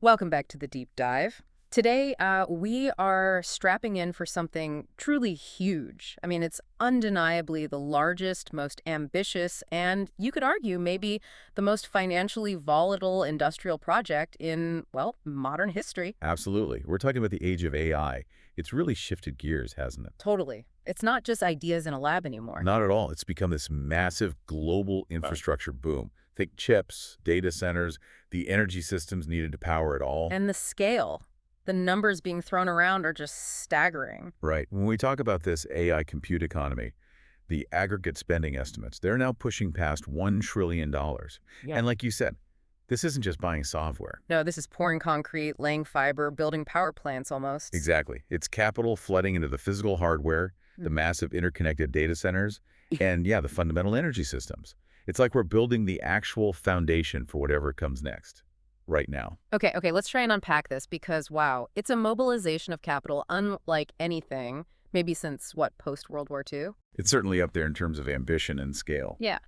Welcome back to the deep dive. Today, we are strapping in for something truly huge. I mean, it's undeniably the largest, most ambitious, and you could argue maybe the most financially volatile industrial project in, well, modern history. Absolutely. We're talking about the age of AI. It's really shifted gears, hasn't it? Totally. It's not just ideas in a lab anymore. Not at all. It's become this massive global infrastructure boom. Think chips, data centers, the energy systems needed to power it all. And the scale. The numbers being thrown around are just staggering. Right. When we talk about this AI compute economy, the aggregate spending estimates, they're now pushing past $1 trillion. Yeah. And like you said, this isn't just buying software. No, this is pouring concrete, laying fiber, building power plants almost. Exactly. It's capital flooding into the physical hardware, the massive interconnected data centers, and yeah, the fundamental energy systems. It's like we're building the actual foundation for whatever comes next, right now. Okay, let's try and unpack this because, wow, it's a mobilization of capital unlike anything, maybe since, what, post-World War II? It's certainly up there in terms of ambition and scale. Yeah.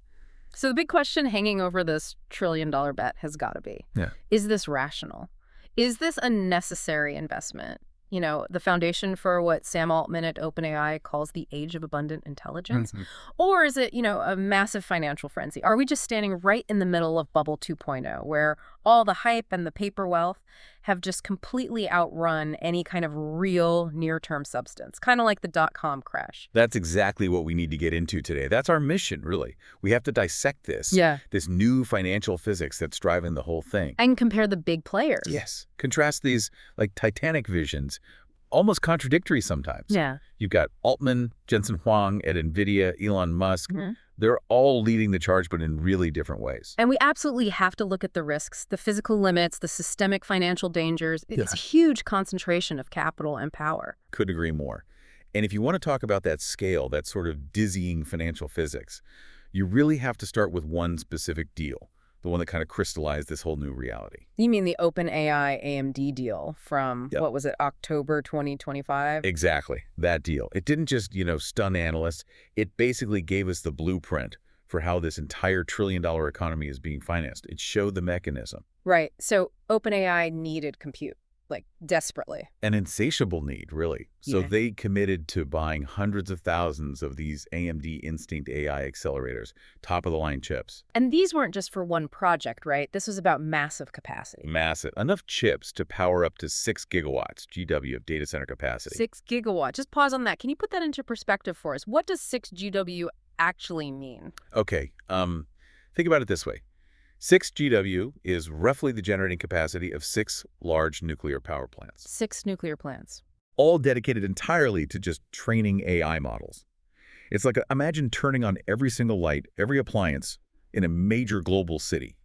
So the big question hanging over this trillion-dollar bet has got to be, Yeah. Is this rational? Is this a necessary investment? You know, the foundation for what Sam Altman at OpenAI calls the age of abundant intelligence? Or is it, a massive financial frenzy? Are we just standing right in the middle of Bubble 2.0, where all the hype and the paper wealth have just completely outrun any kind of real near-term substance, kind of like the dot-com crash? That's exactly what we need to get into today. That's our mission, really. We have to dissect this. Yeah. This new financial physics that's driving the whole thing. And compare the big players. Yes. Contrast these, like, Titanic visions, almost contradictory sometimes. Yeah. You've got Altman, Jensen Huang at Nvidia, Elon Musk. They're all leading the charge, but in really different ways. And we absolutely have to look at the risks, the physical limits, the systemic financial dangers. It's a huge concentration of capital and power. Couldn't agree more. And if you want to talk about that scale, that sort of dizzying financial physics, you really have to start with one specific deal, the one that kind of crystallized this whole new reality. You mean the OpenAI AMD deal from, what was it, October 2025? Exactly, that deal. It didn't just, stun analysts. It basically gave us the blueprint for how this entire trillion-dollar economy is being financed. It showed the mechanism. Right. So OpenAI needed compute, like desperately. An insatiable need, really. So Yeah. they committed to buying hundreds of thousands of these AMD Instinct AI accelerators, top-of-the-line chips. And these weren't just for one project, right? This was about massive capacity. Massive. Enough chips to power up to 6 gigawatts, GW, of data center capacity. 6 gigawatt. Just pause on that. Can you put that into perspective for us? What does 6 GW actually mean? Okay, think about it this way. 6 GW is roughly the generating capacity of 6 large nuclear power plants, 6 nuclear plants. all dedicated entirely to just training AI models. It's like, imagine turning on every single light, every appliance in a major global city,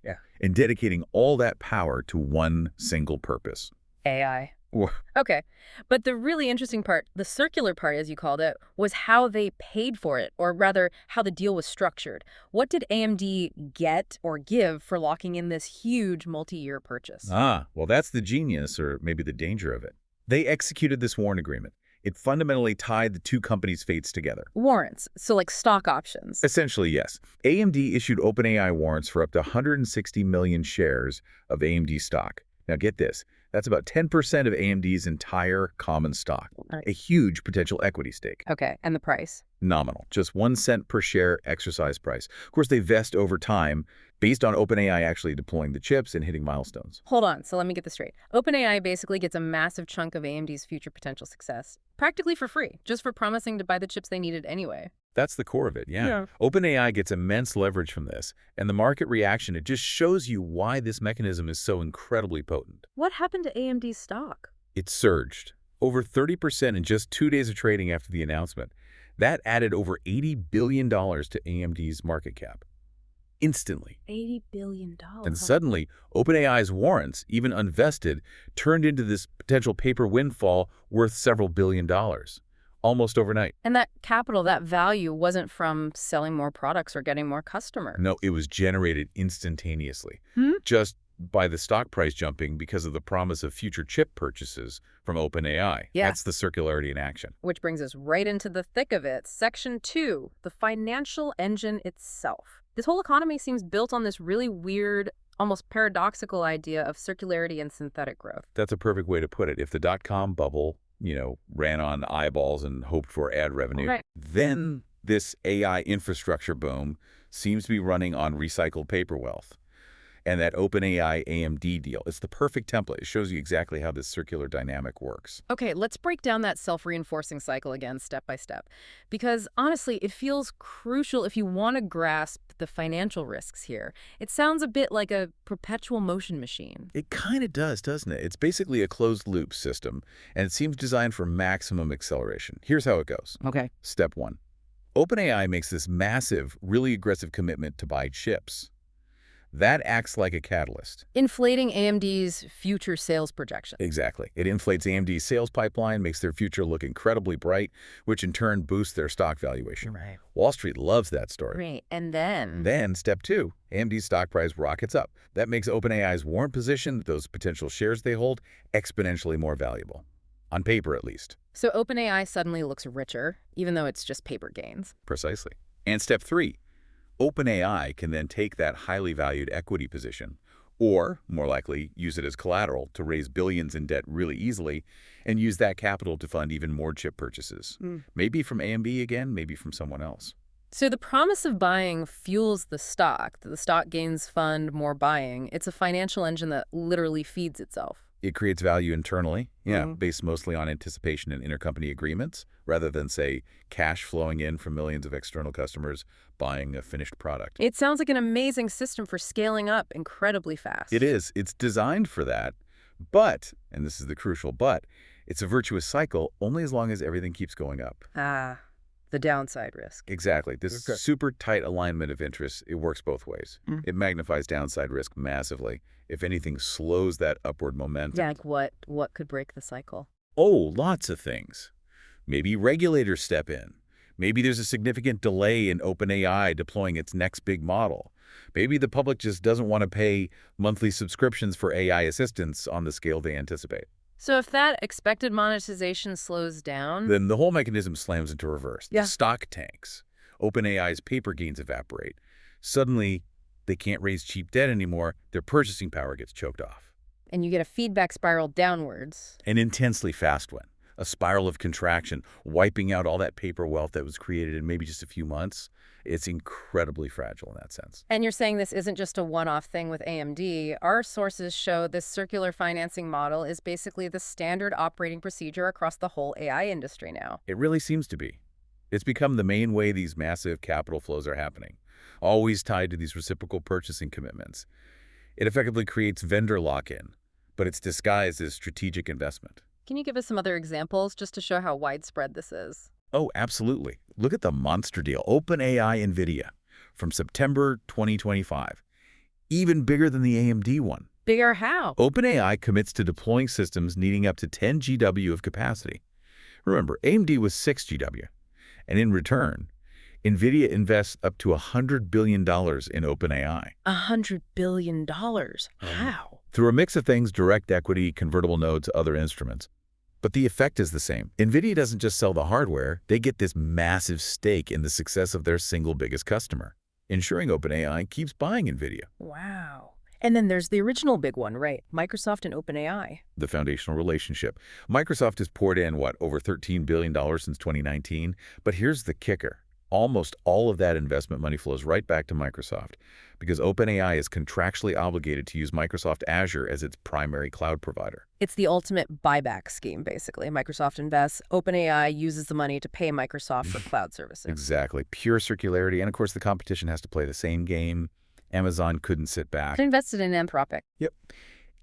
and dedicating all that power to one single purpose. AI. Wha- Okay. But the really interesting part, the circular part, as you called it, was how they paid for it, or rather, how the deal was structured. What did AMD get or give for locking in this huge multi-year purchase? Well, that's the genius, or maybe the danger of it. They executed this warrant agreement. It fundamentally tied the two companies' fates together. Warrants, so like stock options. Essentially, yes. AMD issued OpenAI warrants for up to 160 million shares of AMD stock. Now get this, that's about 10% of AMD's entire common stock. Right. A huge potential equity stake. Okay, and the price? Nominal, just 1 cent per share exercise price. Of course, they vest over time based on OpenAI actually deploying the chips and hitting milestones. Hold on, so let me get this straight. OpenAI basically gets a massive chunk of AMD's future potential success, practically for free, just for promising to buy the chips they needed anyway. That's the core of it, yeah. OpenAI gets immense leverage from this, and the market reaction, it just shows you why this mechanism is so incredibly potent. What happened to AMD's stock? It surged over 30% in just 2 days of trading after the announcement. That added over $80 billion to AMD's market cap. Instantly. $80 billion. And suddenly, OpenAI's warrants, even unvested, turned into this potential paper windfall worth several $billion. Almost overnight. And that capital, that value, wasn't from selling more products or getting more customers. No, it was generated instantaneously. Just by the stock price jumping because of the promise of future chip purchases from OpenAI. Yeah. That's the circularity in action. Which brings us right into the thick of it. Section 2, the financial engine itself. This whole economy seems built on this really weird, almost paradoxical idea of circularity and synthetic growth. That's a perfect way to put it. If the dot-com bubble, ran on eyeballs and hoped for ad revenue, Right. then this AI infrastructure boom seems to be running on recycled paper wealth. And that OpenAI AMD deal, it's the perfect template. It shows you exactly how this circular dynamic works. Okay, let's break down that self-reinforcing cycle again, step by step. Because honestly, it feels crucial if you want to grasp the financial risks here. It sounds a bit like a perpetual motion machine. It kind of does, doesn't it? It's basically a closed-loop system, and it seems designed for maximum acceleration. Here's how it goes. Okay. Step 1. OpenAI makes this massive, really aggressive commitment to buy chips. That acts like a catalyst. Inflating AMD's future sales projections. Exactly. It inflates AMD's sales pipeline, makes their future look incredibly bright, which in turn boosts their stock valuation. Right. Wall Street loves that story. Great. And then? Then, step 2, AMD's stock price rockets up. That makes OpenAI's warrant position, those potential shares they hold, exponentially more valuable. On paper, at least. So OpenAI suddenly looks richer, even though it's just paper gains. Precisely. And step 3, OpenAI can then take that highly valued equity position, or, more likely, use it as collateral to raise billions in debt really easily and use that capital to fund even more chip purchases. Maybe from AMD again, maybe from someone else. So the promise of buying fuels the stock. The stock gains fund more buying. It's a financial engine that literally feeds itself. It creates value internally, based mostly on anticipation and intercompany agreements, rather than, say, cash flowing in from millions of external customers buying a finished product. It sounds like an amazing system for scaling up incredibly fast. It is. It's designed for that. But, and this is the crucial but, it's a virtuous cycle only as long as everything keeps going up. The downside risk. Exactly. This super tight alignment of interests, it works both ways. It magnifies downside risk massively. If anything slows that upward momentum. Yeah, like what could break the cycle? Oh, lots of things. Maybe regulators step in. Maybe there's a significant delay in OpenAI deploying its next big model. Maybe the public just doesn't want to pay monthly subscriptions for AI assistance on the scale they anticipate. So if that expected monetization slows down... Then the whole mechanism slams into reverse. Yeah. The stock tanks. OpenAI's paper gains evaporate. Suddenly, they can't raise cheap debt anymore. Their purchasing power gets choked off. And you get a feedback spiral downwards. An intensely fast one. A spiral of contraction, wiping out all that paper wealth that was created in maybe just a few months. It's incredibly fragile in that sense. And you're saying this isn't just a one-off thing with AMD. Our sources show this circular financing model is basically the standard operating procedure across the whole AI industry now. It really seems to be. It's become the main way these massive capital flows are happening, always tied to these reciprocal purchasing commitments. It effectively creates vendor lock-in, but it's disguised as strategic investment. Can you give us some other examples just to show how widespread this is? Oh, absolutely. Look at the monster deal, OpenAI Nvidia, from September 2025. Even bigger than the AMD one. Bigger how? OpenAI commits to deploying systems needing up to 10 GW of capacity. Remember, AMD was 6 GW. And in return, Nvidia invests up to $100 billion in OpenAI. $100 billion? How? Through a mix of things, direct equity, convertible notes, other instruments. But the effect is the same. Nvidia doesn't just sell the hardware, they get this massive stake in the success of their single biggest customer, ensuring OpenAI keeps buying Nvidia. Wow. And then there's the original big one, right? Microsoft and OpenAI. The foundational relationship. Microsoft has poured in, over $13 billion since 2019? But here's the kicker. Almost all of that investment money flows right back to Microsoft because OpenAI is contractually obligated to use Microsoft Azure as its primary cloud provider. It's the ultimate buyback scheme, basically. Microsoft invests, OpenAI uses the money to pay Microsoft for cloud services. Exactly. Pure circularity. And of course, the competition has to play the same game. Amazon couldn't sit back. It invested in Anthropic. Yep.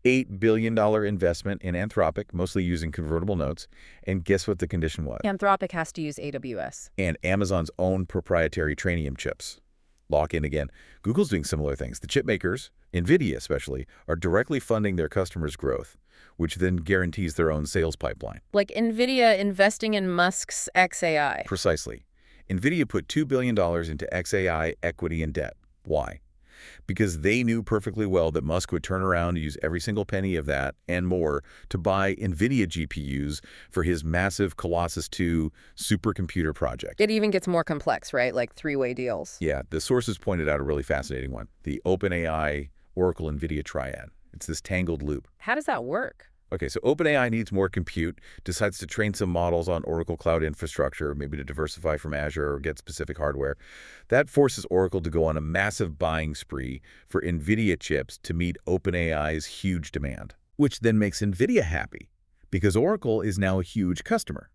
$8 billion investment in Anthropic, mostly using convertible notes. And guess what the condition was? Anthropic has to use AWS. And Amazon's own proprietary Trainium chips. Lock in again. Google's doing similar things. The chip makers, Nvidia especially, are directly funding their customers' growth, which then guarantees their own sales pipeline. Like Nvidia investing in Musk's xAI. Precisely. Nvidia put $2 billion into xAI equity and debt. Why? Because they knew perfectly well that Musk would turn around and use every single penny of that and more to buy NVIDIA GPUs for his massive Colossus 2 supercomputer project. It even gets more complex, right? Like three-way deals. Yeah, the sources pointed out a really fascinating one. The OpenAI Oracle, Nvidia triad. It's this tangled loop. How does that work? Okay, so OpenAI needs more compute, decides to train some models on Oracle Cloud infrastructure, maybe to diversify from Azure or get specific hardware. That forces Oracle to go on a massive buying spree for Nvidia chips to meet OpenAI's huge demand, which then makes Nvidia happy because Oracle is now a huge customer.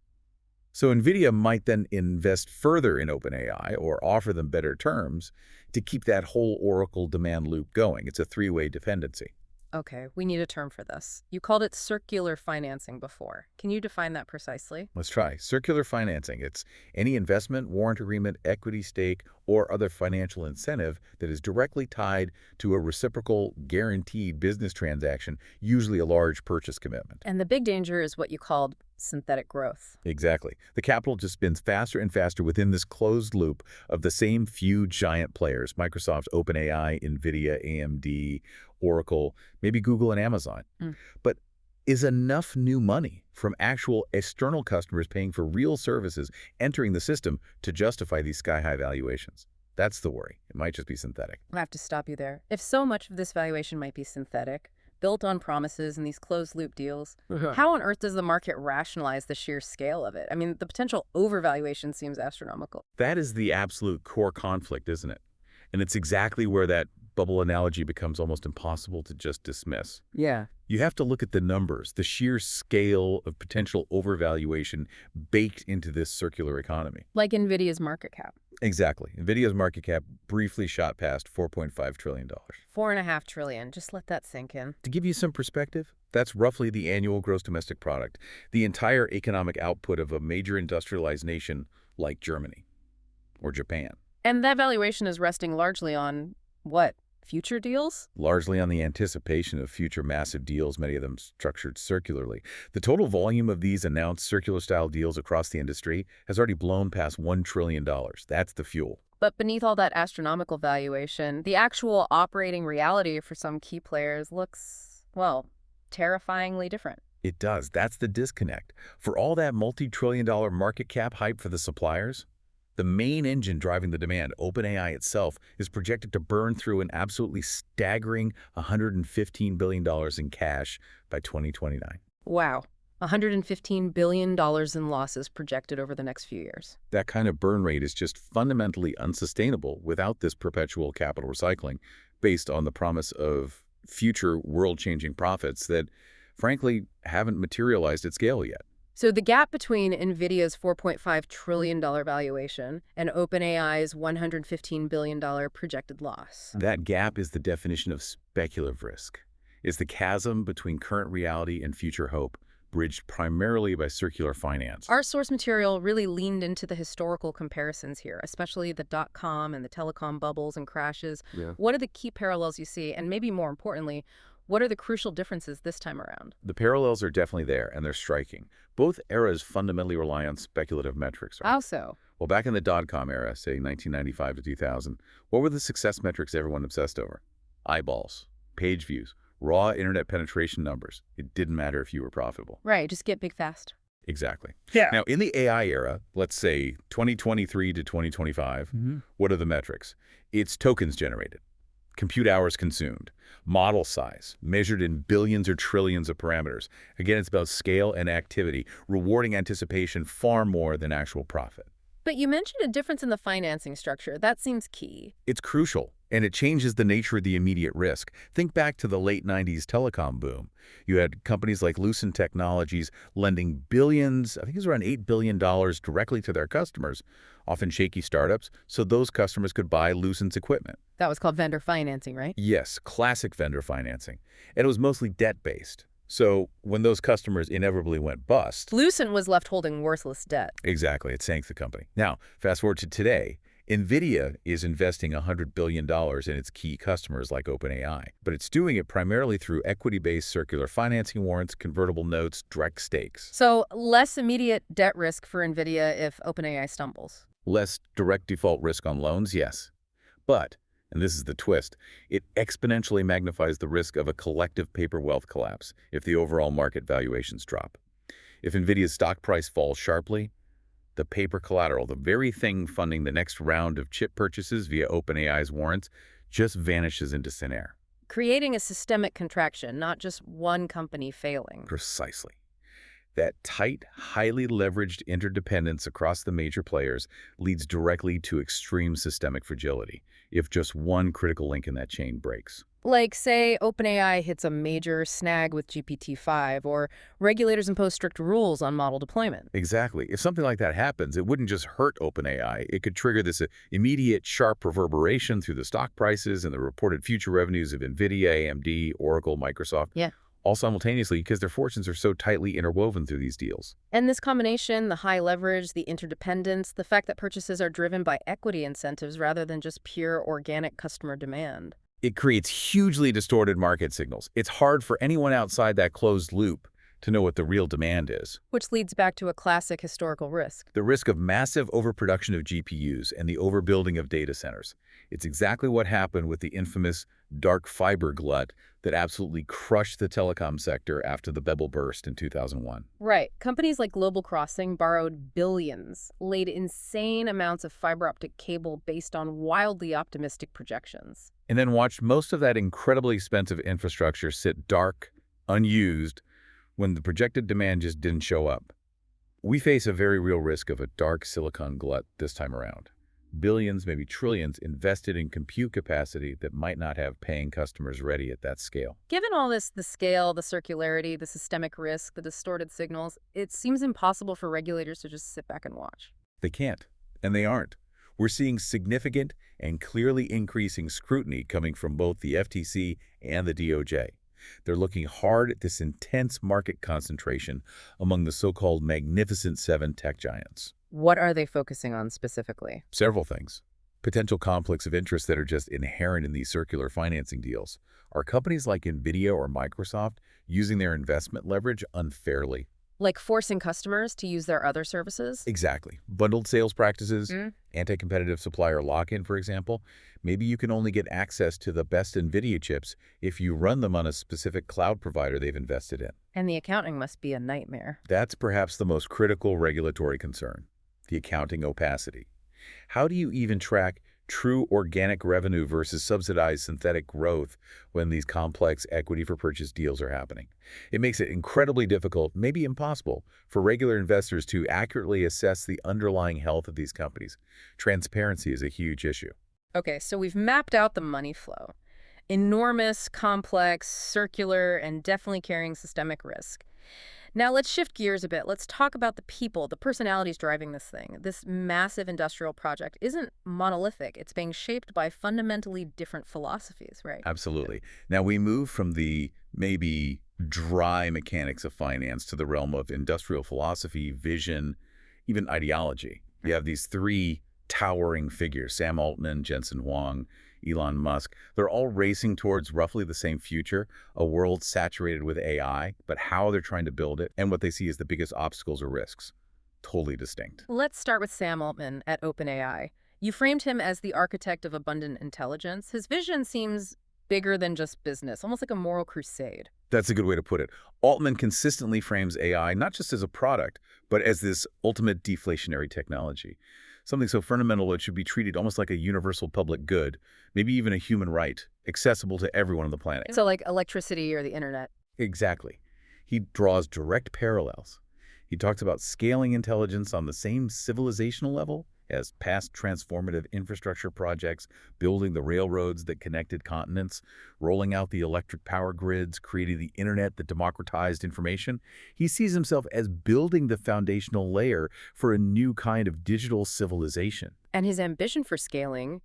So Nvidia might then invest further in OpenAI or offer them better terms to keep that whole Oracle demand loop going. It's a three-way dependency. Okay, we need a term for this. You called it circular financing before. Can you define that precisely? Let's try. Circular financing. It's any investment, warrant agreement, equity stake, or other financial incentive that is directly tied to a reciprocal, guaranteed business transaction, usually a large purchase commitment. And the big danger is what you called synthetic growth. Exactly. The capital just spins faster and faster within this closed loop of the same few giant players: Microsoft, OpenAI, Nvidia, AMD, Oracle, maybe Google and Amazon. But is enough new money from actual external customers paying for real services entering the system to justify these sky-high valuations? That's the worry. It might just be synthetic. I have to stop you there. If so much of this valuation might be synthetic, built on promises and these closed-loop deals, how on earth does the market rationalize the sheer scale of it? I mean, the potential overvaluation seems astronomical. That is the absolute core conflict, isn't it? And it's exactly where that bubble analogy becomes almost impossible to just dismiss. Yeah. You have to look at the numbers, the sheer scale of potential overvaluation baked into this circular economy. Like Nvidia's market cap. Exactly. Nvidia's market cap briefly shot past $4.5 trillion. $4.5 trillion. Just let that sink in. To give you some perspective, that's roughly the annual gross domestic product, the entire economic output of a major industrialized nation like Germany or Japan. And that valuation is resting largely on what? Future deals? Largely on the anticipation of future massive deals, many of them structured circularly. The total volume of these announced circular-style deals across the industry has already blown past $1 trillion. That's the fuel. But beneath all that astronomical valuation, the actual operating reality for some key players looks, well, terrifyingly different. It does. That's the disconnect. For all that multi-trillion-dollar market cap hype for the suppliers, the main engine driving the demand, OpenAI itself, is projected to burn through an absolutely staggering $115 billion in cash by 2029. Wow. $115 billion in losses projected over the next few years. That kind of burn rate is just fundamentally unsustainable without this perpetual capital recycling based on the promise of future world-changing profits that, frankly, haven't materialized at scale yet. So the gap between Nvidia's $4.5 trillion valuation and OpenAI's $115 billion projected loss. That gap is the definition of speculative risk. It's the chasm between current reality and future hope, bridged primarily by circular finance. Our source material really leaned into the historical comparisons here, especially the dot-com and the telecom bubbles and crashes. Yeah. What are the key parallels you see? And maybe more importantly, what are the crucial differences this time around? The parallels are definitely there, and they're striking. Both eras fundamentally rely on speculative metrics. Right? How so? Well, back in the dot-com era, say 1995 to 2000, what were the success metrics everyone obsessed over? Eyeballs, page views, raw internet penetration numbers. It didn't matter if you were profitable. Right, just get big fast. Exactly. Yeah. Now, in the AI era, let's say 2023 to 2025, what are the metrics? It's tokens generated, compute hours consumed, model size, measured in billions or trillions of parameters. Again, it's about scale and activity, rewarding anticipation far more than actual profit. But you mentioned a difference in the financing structure. That seems key. It's crucial, and it changes the nature of the immediate risk. Think back to the late 90s telecom boom. You had companies like Lucent Technologies lending billions, I think it was around $8 billion directly to their customers, often shaky startups, so those customers could buy Lucent's equipment. That was called vendor financing, right? Yes, classic vendor financing. And it was mostly debt-based. So when those customers inevitably went bust... Lucent was left holding worthless debt. Exactly. It sank the company. Now, fast forward to today. Nvidia is investing $100 billion in its key customers like OpenAI, but it's doing it primarily through equity-based circular financing warrants, convertible notes, direct stakes. So less immediate debt risk for Nvidia if OpenAI stumbles. Less direct default risk on loans, yes. But, and this is the twist, it exponentially magnifies the risk of a collective paper wealth collapse if the overall market valuations drop. If Nvidia's stock price falls sharply, the paper collateral, the very thing funding the next round of chip purchases via OpenAI's warrants, just vanishes into thin air. creating a systemic contraction, not just one company failing. Precisely. That tight, highly leveraged interdependence across the major players leads directly to extreme systemic fragility if just one critical link in that chain breaks. Like, say, OpenAI hits a major snag with GPT-5, or regulators impose strict rules on model deployment. Exactly. If something like that happens, it wouldn't just hurt OpenAI. It could trigger this immediate, sharp reverberation through the stock prices and the reported future revenues of Nvidia, AMD, Oracle, Microsoft, Yeah. all simultaneously because their fortunes are so tightly interwoven through these deals. And this combination, the high leverage, the interdependence, the fact that purchases are driven by equity incentives rather than just pure organic customer demand. It creates hugely distorted market signals. It's hard for anyone outside that closed loop to know what the real demand is. Which leads back to a classic historical risk. The risk of massive overproduction of GPUs and the overbuilding of data centers. It's exactly what happened with the infamous dark fiber glut that absolutely crushed the telecom sector after the bubble burst in 2001. Right. Companies like Global Crossing borrowed billions, laid insane amounts of fiber optic cable based on wildly optimistic projections. And then watched most of that incredibly expensive infrastructure sit dark, unused, when the projected demand just didn't show up. We face a very real risk of a dark silicon glut this time around. Billions, maybe trillions, invested in compute capacity that might not have paying customers ready at that scale. Given all this, the scale, the circularity, the systemic risk, the distorted signals, it seems impossible for regulators to just sit back and watch. They can't, and they aren't. We're seeing significant and clearly increasing scrutiny coming from both the FTC and the DOJ. They're looking hard at this intense market concentration among the so-called Magnificent Seven tech giants. What are they focusing on specifically? Several things. Potential conflicts of interest that are just inherent in these circular financing deals. Are companies like Nvidia or Microsoft using their investment leverage unfairly? Like forcing customers to use their other services? Exactly. Bundled sales practices, anti-competitive supplier lock-in, for example. Maybe you can only get access to the best Nvidia chips if you run them on a specific cloud provider they've invested in. And the accounting must be a nightmare. That's perhaps the most critical regulatory concern, the accounting opacity. How do you even track true organic revenue versus subsidized synthetic growth when these complex equity for purchase deals are happening? It makes it incredibly difficult, maybe impossible, for regular investors to accurately assess the underlying health of these companies. Transparency is a huge issue. Okay, so we've mapped out the money flow. Enormous, complex, circular, and definitely carrying systemic risk. Now let's shift gears a bit. Let's talk about the people, the personalities driving this thing. This massive industrial project isn't monolithic. It's being shaped by fundamentally different philosophies, right? Absolutely. Now we move from the maybe dry mechanics of finance to the realm of industrial philosophy, vision, even ideology. You have these three towering figures, Sam Altman, Jensen Huang, Elon Musk. They're all racing towards roughly the same future, a world saturated with AI, but how they're trying to build it and what they see as the biggest obstacles or risks. Totally distinct. Let's start with Sam Altman at OpenAI. You framed him as the architect of abundant intelligence. His vision seems bigger than just business, almost like a moral crusade. That's a good way to put it. Altman consistently frames AI not just as a product, but as this ultimate deflationary technology. Something so fundamental it should be treated almost like a universal public good, maybe even a human right, accessible to everyone on the planet. So like electricity or the internet. Exactly. He draws direct parallels. He talks about scaling intelligence on the same civilizational level as past transformative infrastructure projects, building the railroads that connected continents, rolling out the electric power grids, creating the internet that democratized information. He sees himself as building the foundational layer for a new kind of digital civilization. And his ambition for scaling,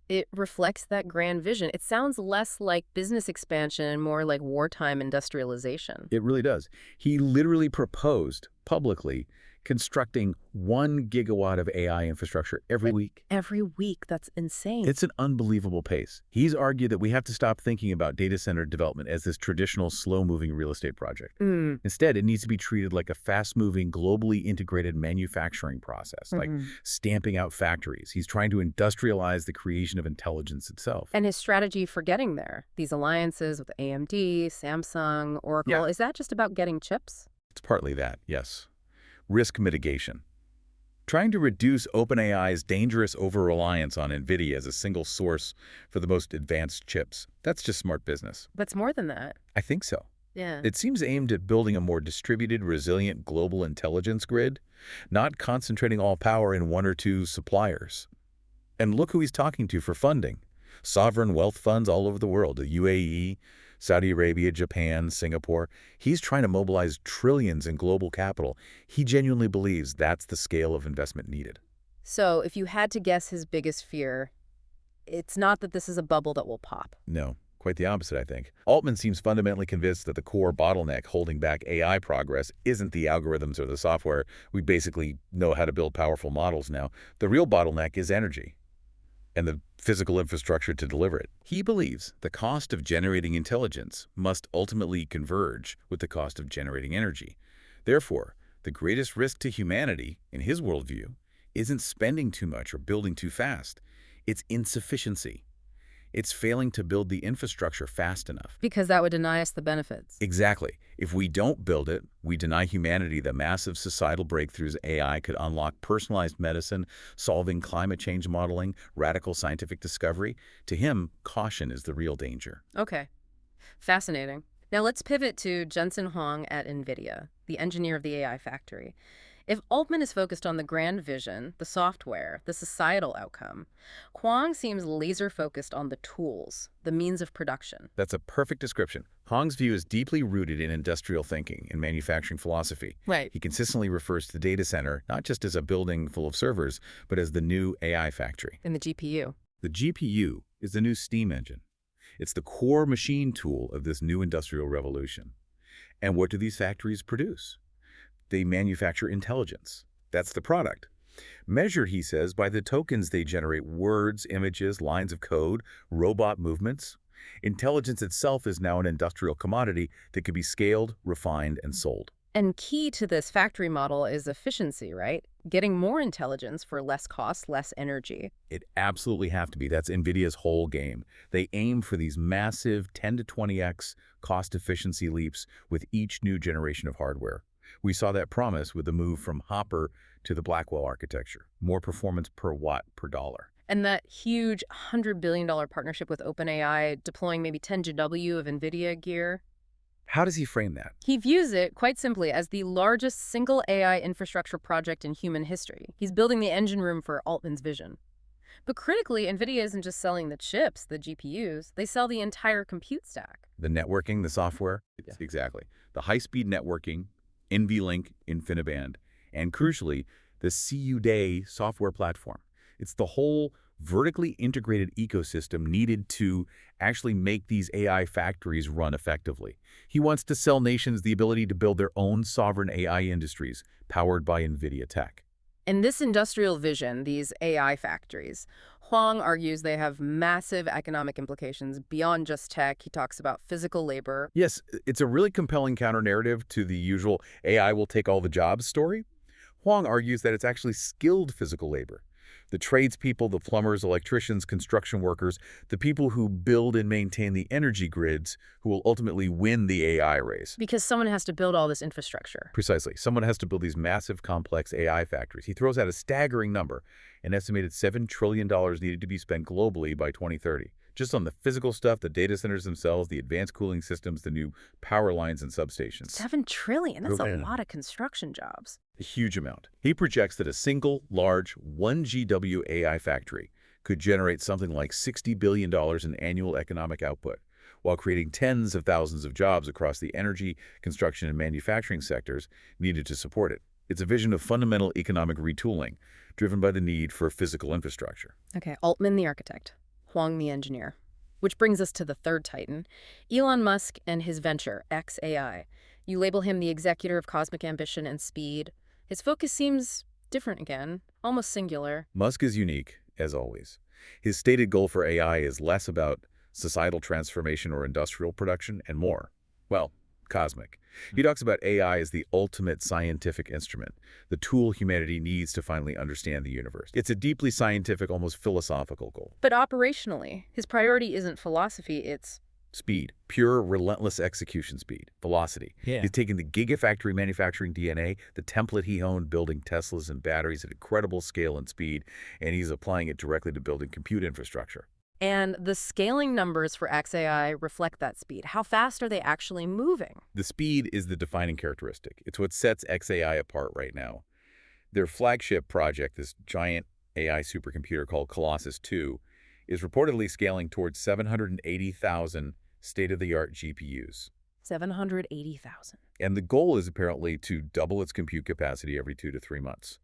it reflects that grand vision. It sounds less like business expansion and more like wartime industrialization. It really does. He literally proposed publicly constructing 1 gigawatt of AI infrastructure every week. Every week, that's insane. It's an unbelievable pace. He's argued that we have to stop thinking about data center development as this traditional slow-moving real estate project. Instead, it needs to be treated like a fast-moving, globally integrated manufacturing process, like stamping out factories. He's trying to industrialize the creation of intelligence itself. And his strategy for getting there, these alliances with AMD, Samsung, Oracle, is that just about getting chips? It's partly that, yes. Risk mitigation. trying to reduce OpenAI's dangerous over-reliance on Nvidia as a single source for the most advanced chips. That's just smart business. But it's more than that. I think so. Yeah. It seems aimed at building a more distributed, resilient global intelligence grid, not concentrating all power in one or two suppliers. And look who he's talking to for funding. Sovereign wealth funds all over the world, the UAE, Saudi Arabia, Japan, Singapore. He's trying to mobilize trillions in global capital. He genuinely believes that's the scale of investment needed. So if you had to guess his biggest fear, it's not that this is a bubble that will pop. No, quite the opposite, I think. Altman seems fundamentally convinced that the core bottleneck holding back AI progress isn't the algorithms or the software. We basically know how to build powerful models now. The real bottleneck is energy and the physical infrastructure to deliver it. He believes the cost of generating intelligence must ultimately converge with the cost of generating energy. Therefore, the greatest risk to humanity, in his worldview, isn't spending too much or building too fast. It's insufficiency. It's failing to build the infrastructure fast enough. Because that would deny us the benefits. Exactly. If we don't build it, we deny humanity the massive societal breakthroughs AI could unlock: personalized medicine, solving climate change modeling, radical scientific discovery. To him, caution is the real danger. Okay. Fascinating. Now let's pivot to Jensen Huang at Nvidia, the engineer of the AI factory. If Altman is focused on the grand vision, the software, the societal outcome, Huang seems laser-focused on the tools, the means of production. That's a perfect description. Huang's view is deeply rooted in industrial thinking and manufacturing philosophy. Right. He consistently refers to the data center not just as a building full of servers, but as the new AI factory. In the GPU. The GPU is the new steam engine. It's the core machine tool of this new industrial revolution. And what do these factories produce? They manufacture intelligence. That's the product. Measured, he says, by the tokens they generate: words, images, lines of code, robot movements. Intelligence itself is now an industrial commodity that can be scaled, refined, and sold. And key to this factory model is efficiency, right? Getting more intelligence for less cost, less energy. It absolutely have to be. That's NVIDIA's whole game. They aim for these massive 10 to 20x cost efficiency leaps with each new generation of hardware. We saw that promise with the move from Hopper to the Blackwell architecture. More performance per watt per dollar. And that huge $100 billion partnership with OpenAI, deploying maybe 10 GW of NVIDIA gear. How does he frame that? He views it, quite simply, as the largest single AI infrastructure project in human history. He's building the engine room for Altman's vision. But critically, NVIDIA isn't just selling the chips, the GPUs. They sell the entire compute stack. The networking, the software? Yeah. Exactly. The high-speed networking, NVLink, InfiniBand, and crucially, the CU-Day software platform. It's the whole vertically integrated ecosystem needed to actually make these AI factories run effectively. He wants to sell nations the ability to build their own sovereign AI industries powered by NVIDIA tech. In this industrial vision, these AI factories, Huang argues they have massive economic implications beyond just tech. He talks about physical labor. Yes, it's a really compelling counter-narrative to the usual AI will take all the jobs story. Huang argues that it's actually skilled physical labor. The tradespeople, the plumbers, electricians, construction workers, the people who build and maintain the energy grids who will ultimately win the AI race. Because someone has to build all this infrastructure. Precisely. Someone has to build these massive, complex AI factories. He throws out a staggering number, an estimated $7 trillion needed to be spent globally by 2030. Just on the physical stuff, the data centers themselves, the advanced cooling systems, the new power lines and substations. $7 trillion? That's a lot of construction jobs. A huge amount. He projects that a single, large, 1 GW AI factory could generate something like $60 billion in annual economic output, while creating tens of thousands of jobs across the energy, construction, and manufacturing sectors needed to support it. It's a vision of fundamental economic retooling, driven by the need for physical infrastructure. Okay, Altman the architect, Huang the engineer. Which brings us to the third titan, Elon Musk and his venture, xAI. You label him the executor of cosmic ambition and speed. His focus seems different again, almost singular. Musk is unique, as always. His stated goal for AI is less about societal transformation or industrial production and more, well, cosmic. He talks about AI as the ultimate scientific instrument, the tool humanity needs to finally understand the universe. It's a deeply scientific, almost philosophical goal. But operationally, his priority isn't philosophy, it's Speed. Pure, relentless execution speed. Velocity. Yeah. He's taken the gigafactory manufacturing DNA, the template he honed building Teslas and batteries at incredible scale and speed, and he's applying it directly to building compute infrastructure. And the scaling numbers for xAI reflect that speed. How fast are they actually moving? The speed is the defining characteristic. It's what sets xAI apart right now. Their flagship project, this giant AI supercomputer called Colossus 2, is reportedly scaling towards 780,000 state-of-the-art GPUs. 780,000. And the goal is apparently to double its compute capacity every 2 to 3 months.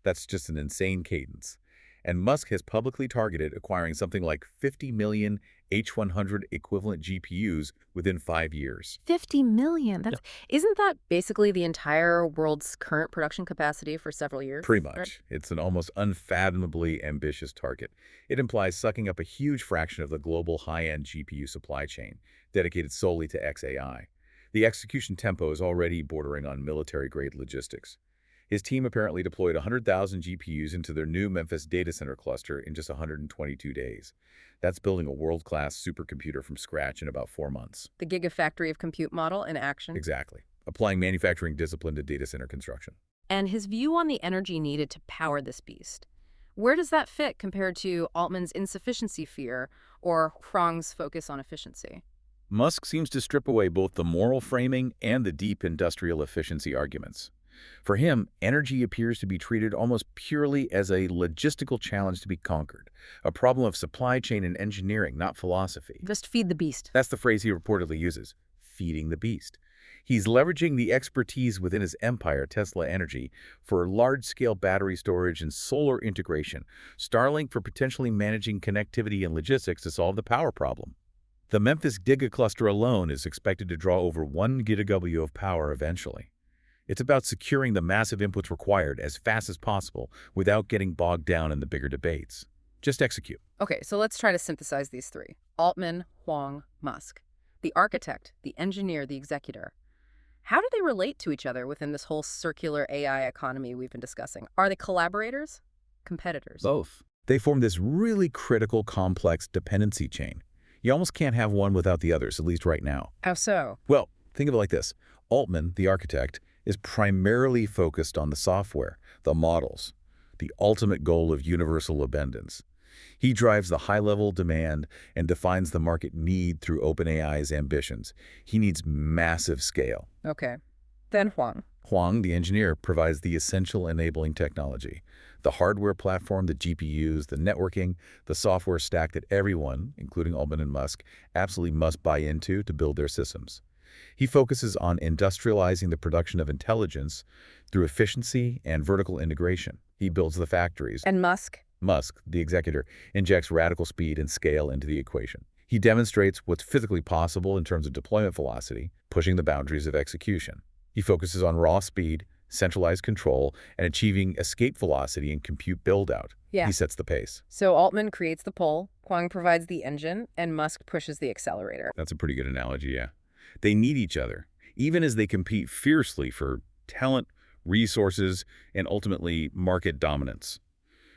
That's just an insane cadence. And Musk has publicly targeted acquiring something like 50 million H100 equivalent GPUs within 5 years. 50 million. Isn't that basically the entire world's current production capacity for several years? Pretty much. Right? It's an almost unfathomably ambitious target. It implies sucking up a huge fraction of the global high-end GPU supply chain, dedicated solely to xAI. The execution tempo is already bordering on military-grade logistics. His team apparently deployed 100,000 GPUs into their new Memphis data center cluster in just 122 days. That's building a world-class supercomputer from scratch in about 4 months. The gigafactory of compute model in action. Exactly. Applying manufacturing discipline to data center construction. And his view on the energy needed to power this beast. Where does that fit compared to Altman's insufficiency fear or Huang's focus on efficiency? Musk seems to strip away both the moral framing and the deep industrial efficiency arguments. For him, energy appears to be treated almost purely as a logistical challenge to be conquered, a problem of supply chain and engineering, not philosophy. Just feed the beast. That's the phrase he reportedly uses, feeding the beast. He's leveraging the expertise within his empire, Tesla Energy, for large-scale battery storage and solar integration, Starlink for potentially managing connectivity and logistics to solve the power problem. The Memphis gigacluster alone is expected to draw over 1 gigawatt of power eventually. It's about securing the massive inputs required as fast as possible without getting bogged down in the bigger debates. Just execute. Okay, so let's try to synthesize these three. Altman, Huang, Musk. The architect, the engineer, the executor. How do they relate to each other within this whole circular AI economy we've been discussing? Are they collaborators? Competitors? Both. They form this really critical, complex dependency chain. You almost can't have one without the others, at least right now. How so? Well, think of it like this. Altman, the architect, is primarily focused on the software, the models, the ultimate goal of universal abundance. He drives the high-level demand and defines the market need through OpenAI's ambitions. He needs massive scale. Okay. Then Huang. Huang, the engineer, provides the essential enabling technology, the hardware platform, the GPUs, the networking, the software stack that everyone, including Altman and Musk, absolutely must buy into to build their systems. He focuses on industrializing the production of intelligence through efficiency and vertical integration. He builds the factories. And Musk? Musk, the executor, injects radical speed and scale into the equation. He demonstrates what's physically possible in terms of deployment velocity, pushing the boundaries of execution. He focuses on raw speed, centralized control, and achieving escape velocity and compute build-out. Yeah. He sets the pace. So Altman creates the pole, Huang provides the engine, and Musk pushes the accelerator. That's a pretty good analogy, yeah. They need each other, even as they compete fiercely for talent, resources, and ultimately market dominance.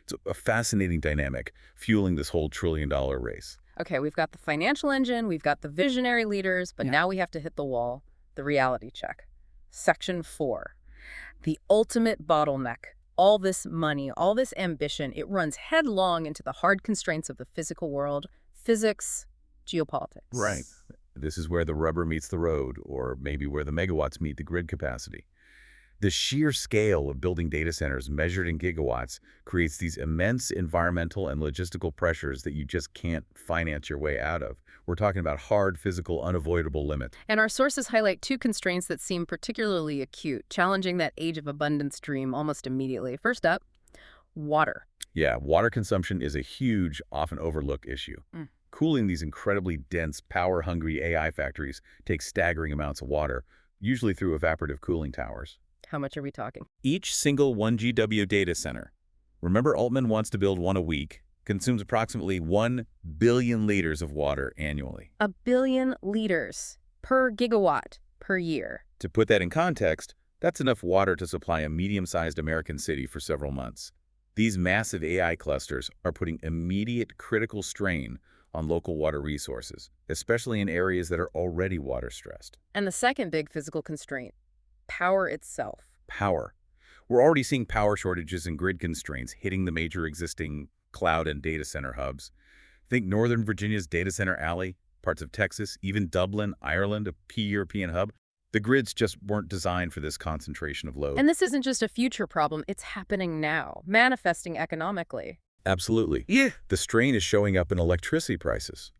It's a fascinating dynamic fueling this whole trillion-dollar race. Okay, we've got the financial engine, we've got the visionary leaders, but now we have to hit the wall, the reality check. Section 4. The ultimate bottleneck. All this money, all this ambition, it runs headlong into the hard constraints of the physical world, physics, geopolitics. Right. This is where the rubber meets the road, or maybe where the megawatts meet the grid capacity. The sheer scale of building data centers measured in gigawatts creates these immense environmental and logistical pressures that you just can't finance your way out of. We're talking about hard, physical, unavoidable limits. And our sources highlight two constraints that seem particularly acute, challenging that age of abundance dream almost immediately. First up, water. Yeah, water consumption is a huge, often overlooked issue. Cooling these incredibly dense, power-hungry AI factories takes staggering amounts of water, usually through evaporative cooling towers. How much are we talking? Each single 1 GW data center, remember Altman wants to build one a week, consumes approximately 1 billion liters of water annually. 1 billion liters per gigawatt per year. To put that in context, that's enough water to supply a medium-sized American city for several months. These massive AI clusters are putting immediate critical strain on local water resources, especially in areas that are already water-stressed. And the second big physical constraint, power itself. Power. We're already seeing power shortages and grid constraints hitting the major existing cloud and data center hubs. Think Northern Virginia's data center alley, parts of Texas, even Dublin, Ireland, a key European hub. The grids just weren't designed for this concentration of load. And this isn't just a future problem, it's happening now, manifesting economically. Absolutely. Yeah. The strain is showing up in electricity prices.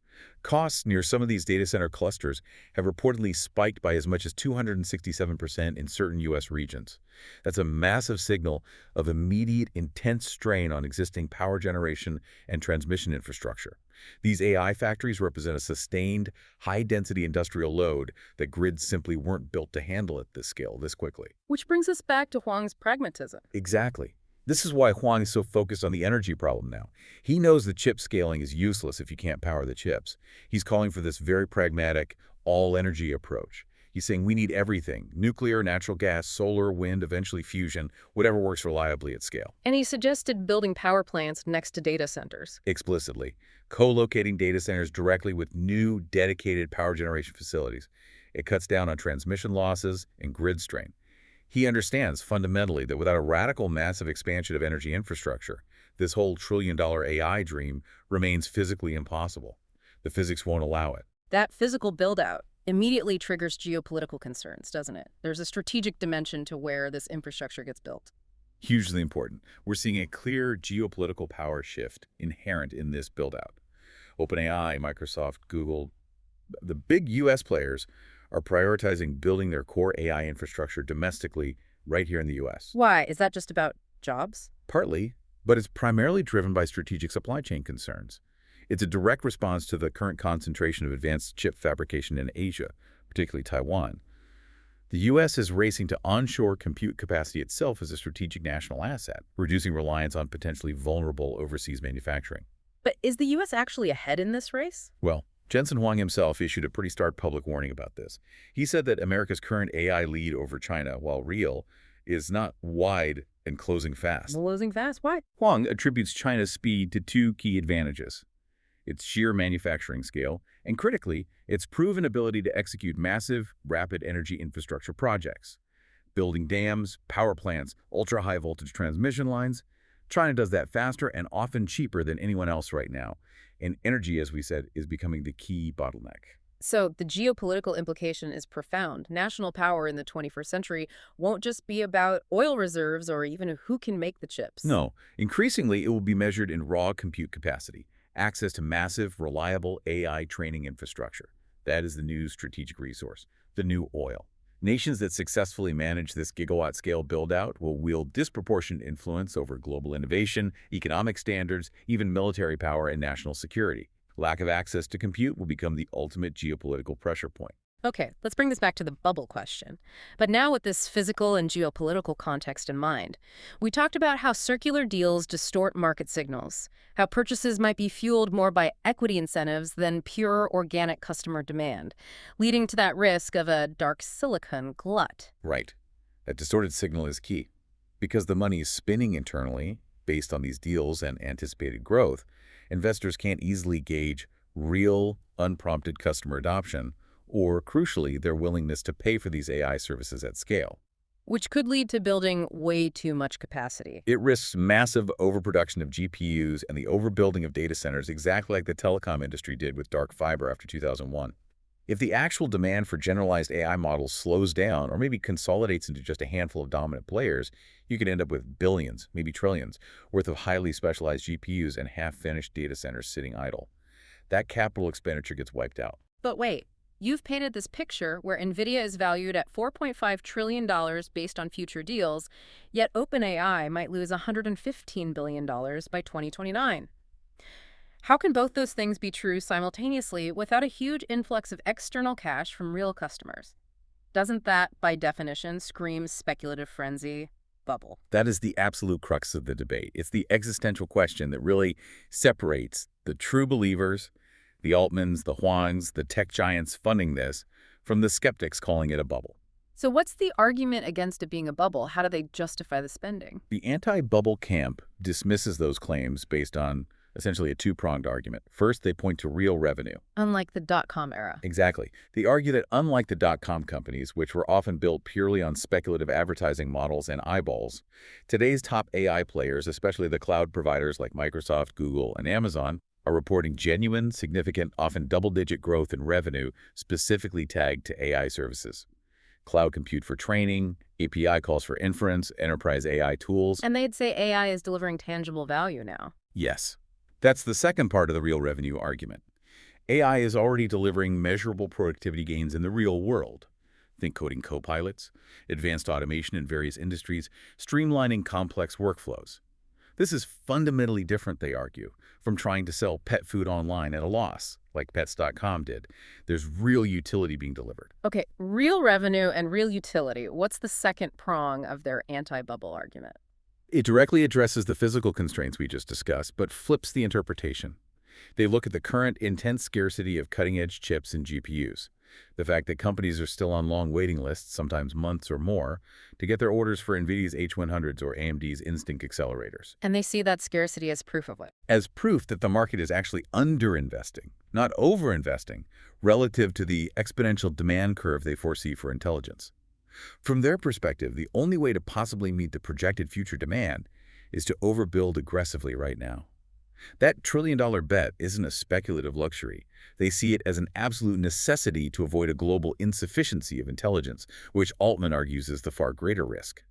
Costs near some of these data center clusters have reportedly spiked by as much as 267% in certain U.S. regions. That's a massive signal of immediate, intense strain on existing power generation and transmission infrastructure. These AI factories represent a sustained, high-density industrial load that grids simply weren't built to handle at this scale this quickly. Which brings us back to Huang's pragmatism. Exactly. This is why Huang is so focused on the energy problem now. He knows the chip scaling is useless if you can't power the chips. He's calling for this very pragmatic, all-energy approach. He's saying we need everything: nuclear, natural gas, solar, wind, eventually fusion, whatever works reliably at scale. And he suggested building power plants next to data centers. Explicitly, co-locating data centers directly with new, dedicated power generation facilities. It cuts down on transmission losses and grid strain. He understands fundamentally that without a radical, massive expansion of energy infrastructure, this whole trillion-dollar AI dream remains physically impossible. The physics won't allow it. That physical build-out immediately triggers geopolitical concerns, doesn't it? There's a strategic dimension to where this infrastructure gets built. Hugely important. We're seeing a clear geopolitical power shift inherent in this build-out. OpenAI, Microsoft, Google, the big U.S. players are prioritizing building their core AI infrastructure domestically right here in the U.S. Why? Is that just about jobs? Partly, but it's primarily driven by strategic supply chain concerns. It's a direct response to the current concentration of advanced chip fabrication in Asia, particularly Taiwan. The U.S. is racing to onshore compute capacity itself as a strategic national asset, reducing reliance on potentially vulnerable overseas manufacturing. But is the U.S. actually ahead in this race? Well, Jensen Huang himself issued a pretty stark public warning about this. He said that America's current AI lead over China, while real, is not wide and closing fast. Closing fast? Why? Huang attributes China's speed to two key advantages: its sheer manufacturing scale, and critically, its proven ability to execute massive, rapid energy infrastructure projects. Building dams, power plants, ultra-high voltage transmission lines. China does that faster and often cheaper than anyone else right now. And energy, as we said, is becoming the key bottleneck. So the geopolitical implication is profound. National power in the 21st century won't just be about oil reserves or even who can make the chips. No, increasingly it will be measured in raw compute capacity, access to massive, reliable AI training infrastructure. That is the new strategic resource, the new oil. Nations that successfully manage this gigawatt-scale build-out will wield disproportionate influence over global innovation, economic standards, even military power and national security. Lack of access to compute will become the ultimate geopolitical pressure point. Okay, let's bring this back to the bubble question. But now with this physical and geopolitical context in mind, we talked about how circular deals distort market signals, how purchases might be fueled more by equity incentives than pure organic customer demand, leading to that risk of a dark silicon glut. Right. That distorted signal is key. Because the money is spinning internally based on these deals and anticipated growth, investors can't easily gauge real, unprompted customer adoption, or, crucially, their willingness to pay for these AI services at scale. Which could lead to building way too much capacity. It risks massive overproduction of GPUs and the overbuilding of data centers, exactly like the telecom industry did with dark fiber after 2001. If the actual demand for generalized AI models slows down or maybe consolidates into just a handful of dominant players, you could end up with billions, maybe trillions, worth of highly specialized GPUs and half-finished data centers sitting idle. That capital expenditure gets wiped out. But wait. You've painted this picture where Nvidia is valued at $4.5 trillion based on future deals, yet OpenAI might lose $115 billion by 2029. How can both those things be true simultaneously without a huge influx of external cash from real customers? Doesn't that, by definition, scream speculative frenzy, bubble? That is the absolute crux of the debate. It's the existential question that really separates the true believers, the Altmans, the Huangs, the tech giants funding this, from the skeptics calling it a bubble. So what's the argument against it being a bubble? How do they justify the spending? The anti-bubble camp dismisses those claims based on Essentially a two-pronged argument. First, they point to real revenue. Unlike the dot-com era. Exactly. They argue that unlike the dot-com companies, which were often built purely on speculative advertising models and eyeballs, today's top AI players, especially the cloud providers like Microsoft, Google, and Amazon, are reporting genuine, significant, often double-digit growth in revenue specifically tagged to AI services. Cloud compute for training, API calls for inference, enterprise AI tools. And they'd say AI is delivering tangible value now. Yes. That's the second part of the real revenue argument. AI is already delivering measurable productivity gains in the real world. Think coding copilots, advanced automation in various industries, streamlining complex workflows. This is fundamentally different, they argue, from trying to sell pet food online at a loss, like Pets.com did. There's real utility being delivered. Okay, real revenue and real utility. What's the second prong of their anti-bubble argument? It directly addresses the physical constraints we just discussed, but flips the interpretation. They look at the current intense scarcity of cutting-edge chips and GPUs, the fact that companies are still on long waiting lists, sometimes months or more, to get their orders for NVIDIA's H100s or AMD's Instinct accelerators. And they see that scarcity as proof of what? As proof that the market is actually underinvesting, not overinvesting, relative to the exponential demand curve they foresee for intelligence. From their perspective, the only way to possibly meet the projected future demand is to overbuild aggressively right now. That trillion-dollar bet isn't a speculative luxury. They see it as an absolute necessity to avoid a global insufficiency of intelligence, which Altman argues is the far greater risk.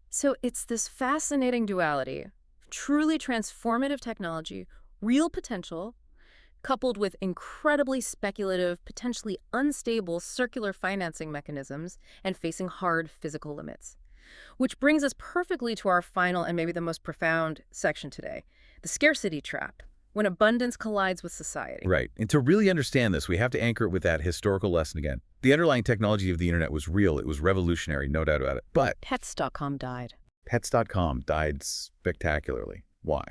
So it's this fascinating duality, truly transformative technology, real potential, coupled with incredibly speculative, potentially unstable circular financing mechanisms and facing hard physical limits. Which brings us perfectly to our final and maybe the most profound section today, the scarcity trap, when abundance collides with society. Right. And to really understand this, we have to anchor it with that historical lesson again. The underlying technology of the internet was real. It was revolutionary, no doubt about it. But Pets.com died. Pets.com died spectacularly. Why?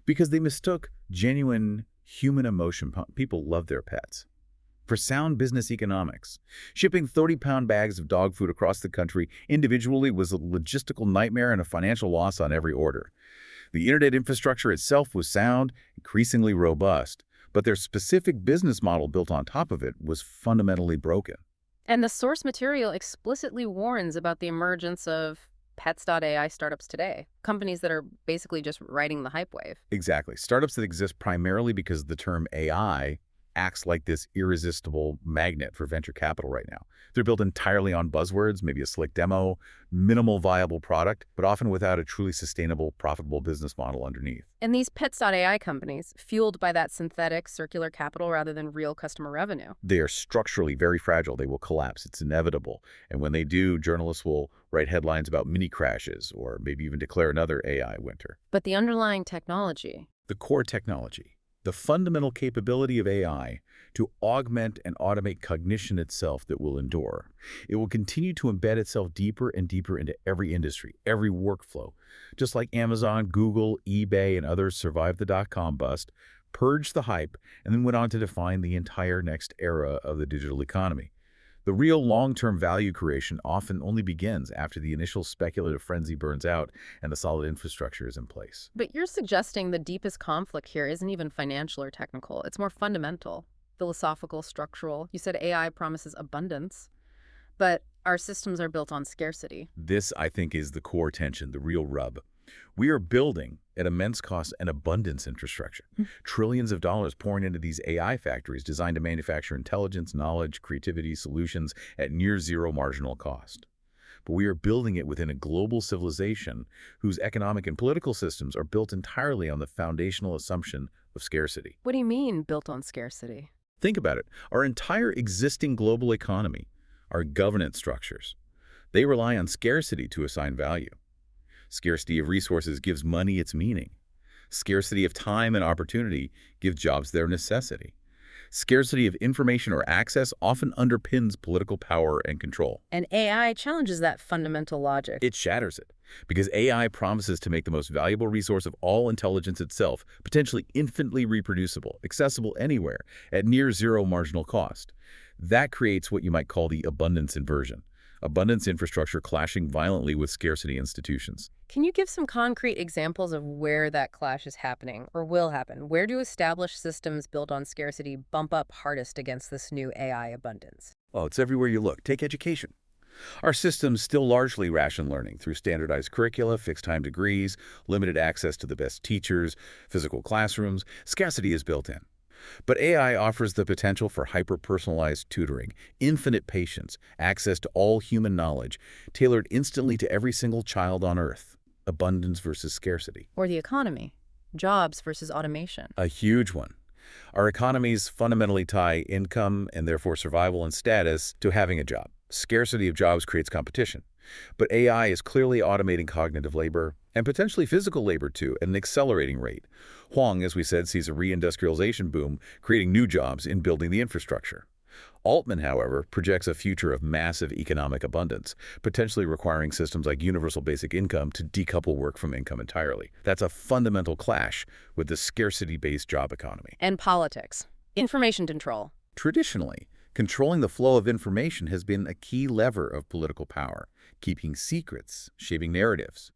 Because they mistook genuine human emotion. People love their pets. For sound business economics. Shipping 30-pound bags of dog food across the country individually was a logistical nightmare and a financial loss on every order. The internet infrastructure itself was sound, increasingly robust, but their specific business model built on top of it was fundamentally broken. And the source material explicitly warns about the emergence of Pets.ai startups today, companies that are basically just riding the hype wave. Exactly. Startups that exist primarily because the term AI acts like this irresistible magnet for venture capital right now. They're built entirely on buzzwords, maybe a slick demo, minimal viable product, but often without a truly sustainable, profitable business model underneath. And these Pets.ai companies, fueled by that synthetic circular capital rather than real customer revenue. They are structurally very fragile. They will collapse. It's inevitable. And when they do, journalists will write headlines about mini crashes or maybe even declare another AI winter. But the underlying technology, the core technology, the fundamental capability of AI to augment and automate cognition itself that will endure. It will continue to embed itself deeper and deeper into every industry, every workflow. Just like Amazon, Google, eBay, and others survived the dot-com bust, purged the hype, and then went on to define the entire next era of the digital economy. The real long-term value creation often only begins after the initial speculative frenzy burns out and the solid infrastructure is in place. But you're suggesting the deepest conflict here isn't even financial or technical. It's more fundamental, philosophical, structural. You said AI promises abundance, but our systems are built on scarcity. This, I think, is the core tension, the real rub. We are building, at immense cost, an abundance infrastructure. Trillions of dollars pouring into these AI factories designed to manufacture intelligence, knowledge, creativity, solutions at near zero marginal cost. But we are building it within a global civilization whose economic and political systems are built entirely on the foundational assumption of scarcity. What do you mean, built on scarcity? Think about it. Our entire existing global economy, our governance structures, they rely on scarcity to assign value. Scarcity of resources gives money its meaning. Scarcity of time and opportunity gives jobs their necessity. Scarcity of information or access often underpins political power and control. And AI challenges that fundamental logic. It shatters it, because AI promises to make the most valuable resource of all intelligence itself, potentially infinitely reproducible, accessible anywhere, at near zero marginal cost. That creates what you might call the abundance inversion, Abundance infrastructure clashing violently with scarcity institutions. Can you give some concrete examples of where that clash is happening or will happen? Where do established systems built on scarcity bump up hardest against this new AI abundance? Well, it's everywhere you look. Take education. Our systems still largely ration learning through standardized curricula, fixed-time degrees, limited access to the best teachers, physical classrooms. Scarcity is built in. But AI offers the potential for hyper-personalized tutoring, infinite patience, access to all human knowledge, tailored instantly to every single child on Earth. Abundance versus scarcity. Or the economy, jobs versus automation. A huge one. Our economies fundamentally tie income and therefore survival and status to having a job. Scarcity of jobs creates competition. But AI is clearly automating cognitive labor and potentially physical labor too at an accelerating rate. Huang, as we said, sees a reindustrialization boom, creating new jobs in building the infrastructure. Altman, however, projects a future of massive economic abundance, potentially requiring systems like universal basic income to decouple work from income entirely. That's a fundamental clash with the scarcity-based job economy. And politics. Information control. Traditionally, controlling the flow of information has been a key lever of political power, keeping secrets, shaping narratives.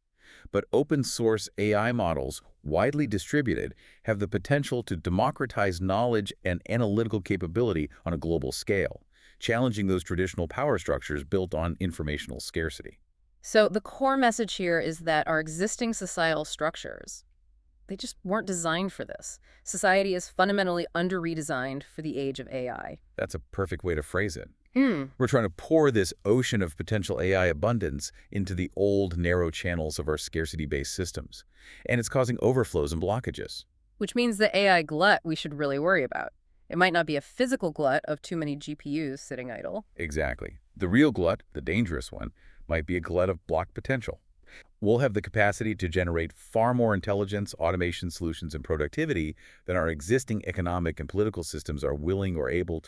But open-source AI models, widely distributed, have the potential to democratize knowledge and analytical capability on a global scale, challenging those traditional power structures built on informational scarcity. So the core message here is that our existing societal structures, they just weren't designed for this. Society is fundamentally under-redesigned for the age of AI. That's a perfect way to phrase it. We're trying to pour this ocean of potential AI abundance into the old, narrow channels of our scarcity-based systems, and it's causing overflows and blockages. Which means the AI glut we should really worry about. It might not be a physical glut of too many GPUs sitting idle. Exactly. The real glut, the dangerous one, might be a glut of blocked potential. We'll have the capacity to generate far more intelligence, automation solutions, and productivity than our existing economic and political systems are willing or able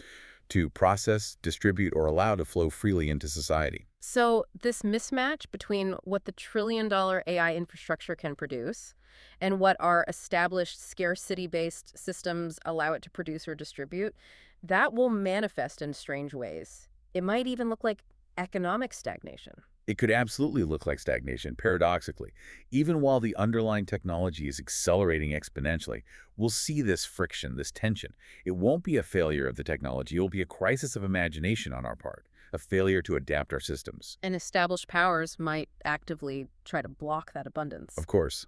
to process, distribute, or allow to flow freely into society. So this mismatch between what the trillion-dollar AI infrastructure can produce and what our established scarcity-based systems allow it to produce or distribute, that will manifest in strange ways. It might even look like economic stagnation. It could absolutely look like stagnation, paradoxically. Even while the underlying technology is accelerating exponentially, we'll see this friction, this tension. It won't be a failure of the technology. It will be a crisis of imagination on our part, a failure to adapt our systems. And established powers might actively try to block that abundance. Of course,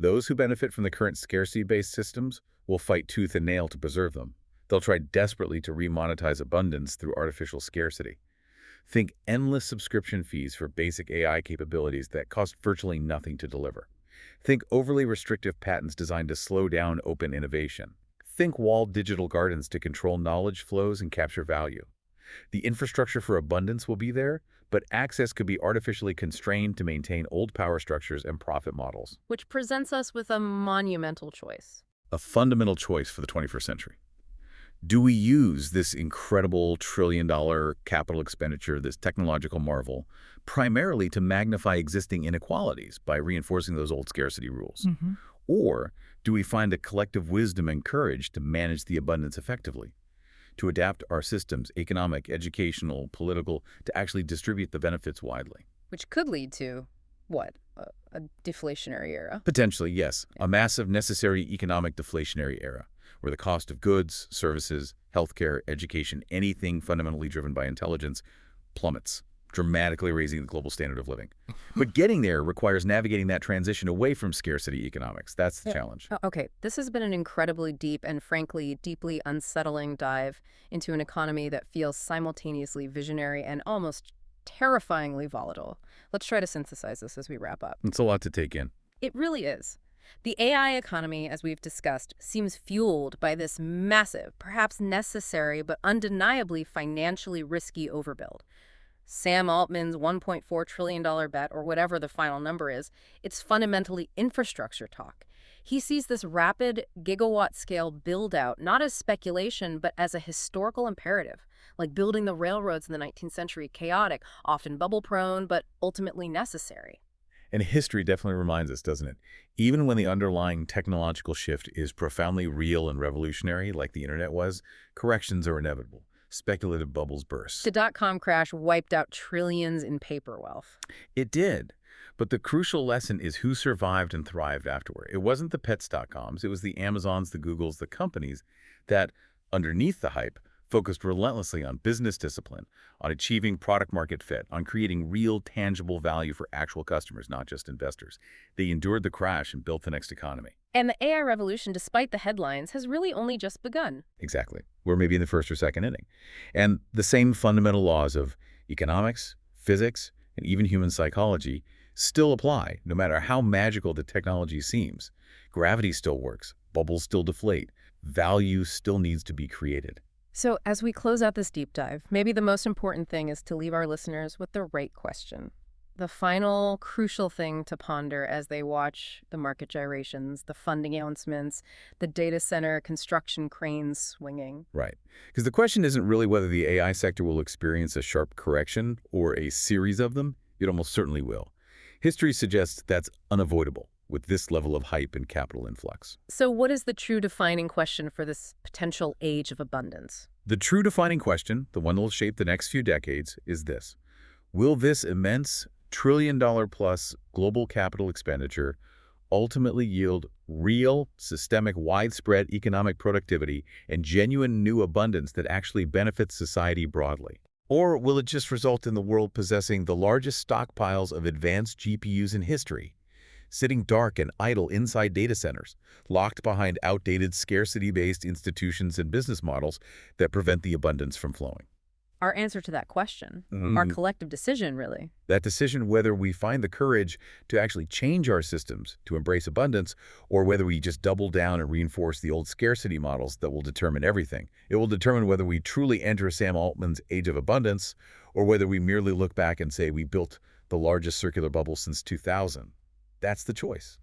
those who benefit from the current scarcity-based systems will fight tooth and nail to preserve them. They'll try desperately to remonetize abundance through artificial scarcity. Think endless subscription fees for basic AI capabilities that cost virtually nothing to deliver. Think overly restrictive patents designed to slow down open innovation. Think walled digital gardens to control knowledge flows and capture value. The infrastructure for abundance will be there, but access could be artificially constrained to maintain old power structures and profit models. Which presents us with a monumental choice. A fundamental choice for the 21st century. Do we use this incredible trillion-dollar capital expenditure, this technological marvel, primarily to magnify existing inequalities by reinforcing those old scarcity rules? Or do we find a collective wisdom and courage to manage the abundance effectively, to adapt our systems, economic, educational, political, to actually distribute the benefits widely? Which could lead to, what, a deflationary era? Potentially, yes. A massive necessary economic deflationary era, where the cost of goods, services, healthcare, education, anything fundamentally driven by intelligence plummets, dramatically raising the global standard of living. But getting there requires navigating that transition away from scarcity economics. That's the challenge. Okay, this has been an incredibly deep and frankly deeply unsettling dive into an economy that feels simultaneously visionary and almost terrifyingly volatile. Let's try to synthesize this as we wrap up. It's a lot to take in. It really is. The AI economy, as we've discussed, seems fueled by this massive, perhaps necessary, but undeniably financially risky overbuild. Sam Altman's $1.4 trillion bet, or whatever the final number is, it's fundamentally infrastructure talk. He sees this rapid gigawatt-scale build-out not as speculation, but as a historical imperative, like building the railroads in the 19th century, chaotic, often bubble-prone, but ultimately necessary. And history definitely reminds us, doesn't it? Even when the underlying technological shift is profoundly real and revolutionary, like the internet was, corrections are inevitable. speculative bubbles burst. The dot-com crash wiped out trillions in paper wealth. It did. But the crucial lesson is who survived and thrived afterward. It wasn't the pets.coms, it was the Amazons, the Googles, the companies that, underneath the hype, focused relentlessly on business discipline, on achieving product market fit, on creating real tangible value for actual customers, not just investors. They endured the crash and built the next economy. And the AI revolution, despite the headlines, has really only just begun. Exactly. We're maybe in the first or second inning. And the same fundamental laws of economics, physics, and even human psychology still apply, no matter how magical the technology seems. Gravity still works, bubbles still deflate, value still needs to be created. So as we close out this deep dive, maybe the most important thing is to leave our listeners with the right question. The final crucial thing to ponder as they watch the market gyrations, the funding announcements, the data center construction cranes swinging. Right. Because the question isn't really whether the AI sector will experience a sharp correction or a series of them. It almost certainly will. History suggests that's unavoidable with this level of hype and capital influx. So what is the true defining question for this potential age of abundance? The true defining question, the one that will shape the next few decades, is this. Will this immense trillion-dollar-plus global capital expenditure ultimately yield real, systemic, widespread economic productivity and genuine new abundance that actually benefits society broadly? Or will it just result in the world possessing the largest stockpiles of advanced GPUs in history, sitting dark and idle inside data centers, locked behind outdated scarcity-based institutions and business models that prevent the abundance from flowing? Our answer to that question, our collective decision, really. That decision whether we find the courage to actually change our systems to embrace abundance, or whether we just double down and reinforce the old scarcity models, that will determine everything. It will determine whether we truly enter Sam Altman's age of abundance, or whether we merely look back and say we built the largest circular bubble since 2000. That's the choice.